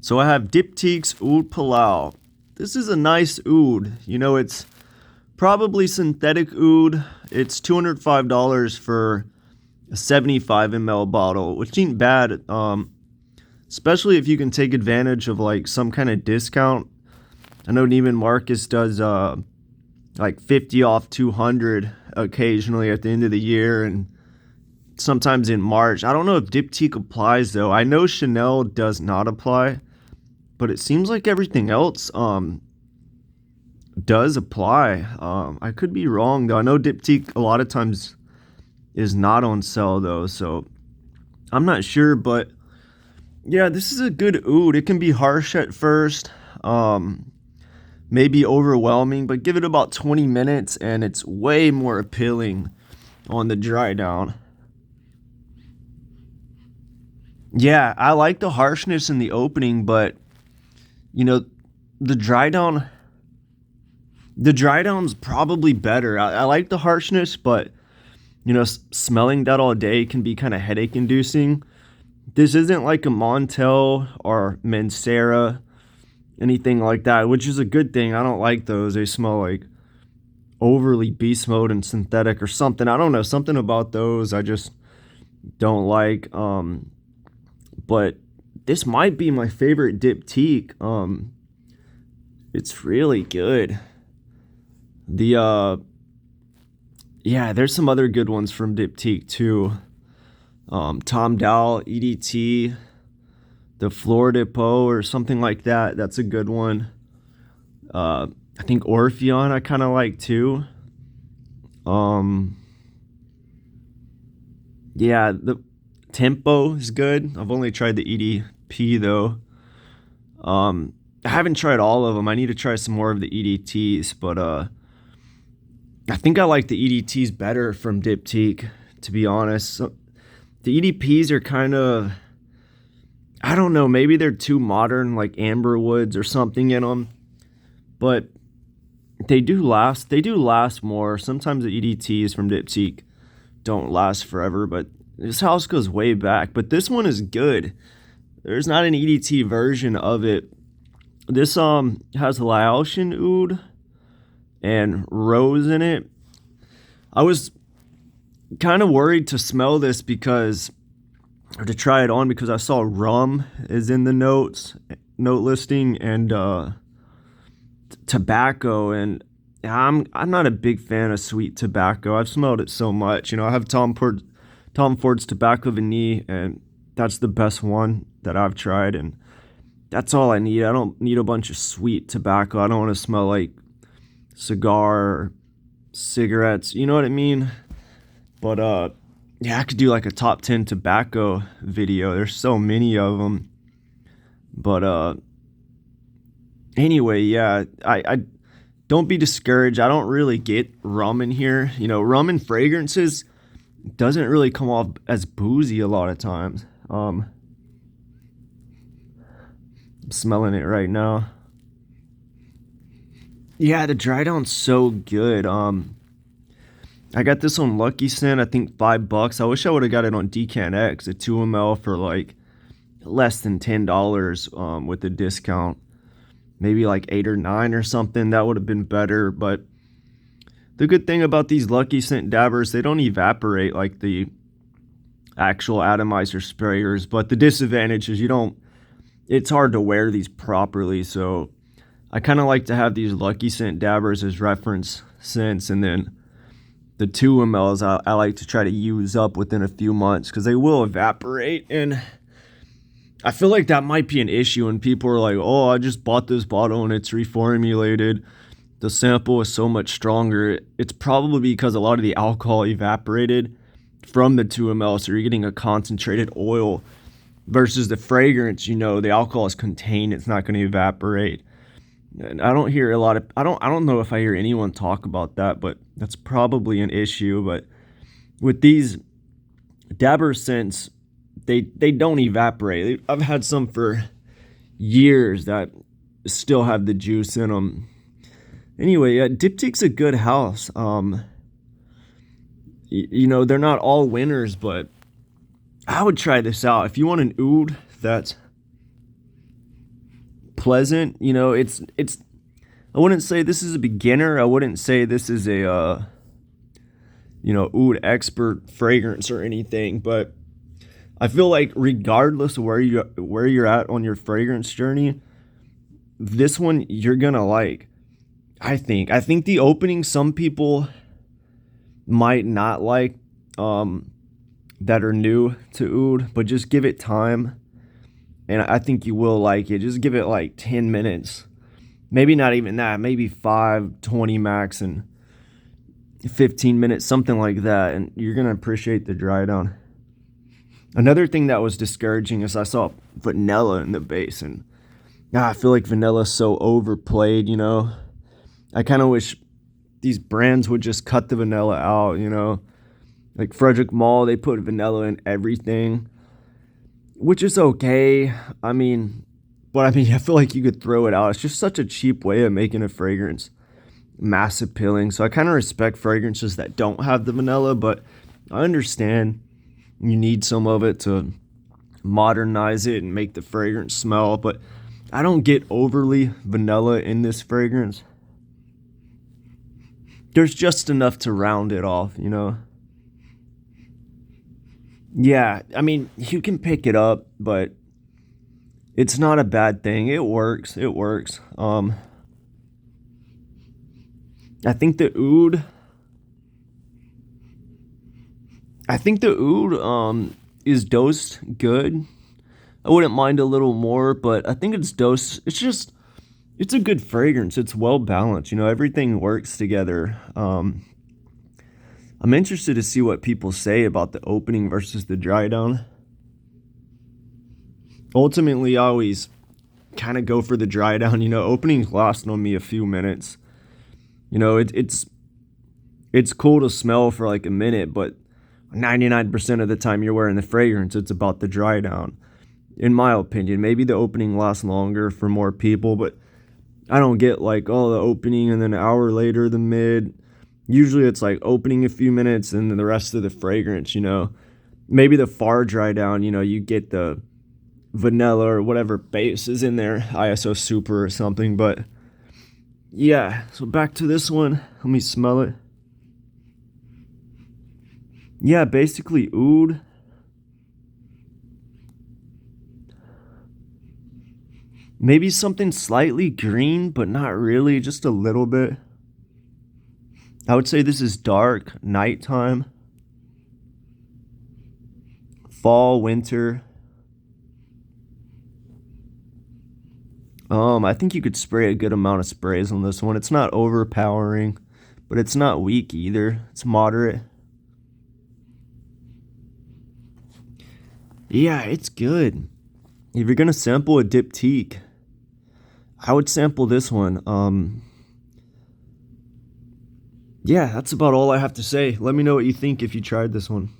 So I have Diptyque's Oud Palao. This is a nice oud. You know, it's probably synthetic oud. It's $205 for a 75 ml bottle, which ain't bad. Especially if you can take advantage of like some kind of discount. I know Neiman Marcus does like 50 off 200 occasionally at the end of the year, and sometimes in March. I don't know if Diptyque applies though. I know Chanel does not apply, but it seems like everything else does apply. I could be wrong though. I know Diptyque a lot of times is not on sale though, so I'm not sure. But yeah, this is a good oud. It can be harsh at first, maybe overwhelming, but give it about 20 minutes and it's way more appealing on the dry down. Yeah, I like the harshness in the opening, but you know, the dry down the dry down's probably better. I like the harshness, but you know, smelling that all day can be kind of headache inducing. This isn't like a Montel or Mancera, anything like that, which is a good thing. I don't like those. They smell like overly beast mode and synthetic or something. I don't know, something about those I just don't like. But this might be my favorite Diptyque. It's really good. The yeah, there's some other good ones from Diptyque too. Tom Dowell, EDT, the Florida Depot or something like that. That's a good one. I think Orpheon I kind of like too. Yeah, the Tempo is good. I've only tried the EDP though. I haven't tried all of them. I need to try some more of the EDTs, but I think I like the EDTs better from Diptyque, to be honest. So, the EDPs are kind of, I don't know, maybe they're too modern, like amber woods or something in them, but they do last. They do last more. Sometimes the EDTs from Diptyque don't last forever, but this house goes way back. But this one is good. There's not an EDT version of it. This has Laotian oud and rose in it. I was kind of worried to smell this or to try it on, because I saw rum is in the note listing, and tobacco, and I'm not a big fan of sweet tobacco. I've smelled it so much. You know, I have Tom Ford's Tobacco Vanille, and that's the best one that I've tried, and that's all I need. I don't need a bunch of sweet tobacco. I don't want to smell like cigar or cigarettes. You know what I mean? But yeah, I could do like a top 10 tobacco video. There's so many of them. But anyway, yeah, I don't be discouraged. I don't really get rum in here. You know, rum and fragrances doesn't really come off as boozy a lot of times. I'm smelling it right now. Yeah, the dry down's so good. I got this on Lucky Scent, I think $5. I wish I would have got it on Decant X, a 2 ml for like less than $10 with a discount. Maybe like 8 or 9 or something. That would have been better. But the good thing about these Lucky Scent dabbers, they don't evaporate like the actual atomizer sprayers. But the disadvantage is it's hard to wear these properly. So I kind of like to have these Lucky Scent dabbers as reference scents, and then the 2 mLs I like to try to use up within a few months, because they will evaporate. And I feel like that might be an issue when people are like, oh, I just bought this bottle and it's reformulated. The sample is so much stronger. It's probably because a lot of the alcohol evaporated from the 2 ml, so you're getting a concentrated oil, versus the fragrance, you know, the alcohol is contained. It's not going to evaporate. And I don't hear I don't know if I hear anyone talk about that, but that's probably an issue. But with these dabber scents, they don't evaporate. I've had some for years that still have the juice in them. Anyway, yeah, Diptyque's a good house. You know, they're not all winners, but I would try this out. If you want an oud that's pleasant. You know, it's I wouldn't say this is a beginner. I wouldn't say this is a you know, oud expert fragrance or anything, but I feel like regardless of where you're at on your fragrance journey, this one you're gonna like. I think the opening some people might not like, that are new to oud, but just give it time, and I think you will like it. Just give it like 10 minutes, maybe not even that, maybe 5, 20 max, and 15 minutes, something like that, and you're gonna appreciate the dry down. Another thing that was discouraging is I saw vanilla in the base, and I feel like vanilla's so overplayed, you know. I kind of wish these brands would just cut the vanilla out, you know. Like Frederick Mall, they put vanilla in everything, which is okay. I mean, I feel like you could throw it out. It's just such a cheap way of making a fragrance mass appealing. So I kind of respect fragrances that don't have the vanilla, but I understand you need some of it to modernize it and make the fragrance smell, but I don't get overly vanilla in this fragrance. There's just enough to round it off, you know? Yeah, I mean, you can pick it up, but it's not a bad thing. It works. It works. I think the oud is dosed good. I wouldn't mind a little more, but I think it's dosed. It's a good fragrance. It's well balanced. You know, everything works together. I'm interested to see what people say about the opening versus the dry down. Ultimately, I always kind of go for the dry down. You know, openings last on me a few minutes. You know, it's cool to smell for like a minute, but 99% of the time you're wearing the fragrance, it's about the dry down. In my opinion, maybe the opening lasts longer for more people, but I don't get like, oh, the opening and then an hour later the mid. Usually it's like opening a few minutes and then the rest of the fragrance, you know. Maybe the far dry down, you know, you get the vanilla or whatever base is in there, ISO Super or something, but yeah. So back to this one. Let me smell it. Yeah, basically oud. Maybe something slightly green, but not really, just a little bit. I would say this is dark, nighttime, fall, winter. I think you could spray a good amount of sprays on this one. It's not overpowering, but it's not weak either. It's moderate. Yeah, it's good. If you're gonna sample a Diptyque, I would sample this one. Yeah, that's about all I have to say. Let me know what you think if you tried this one.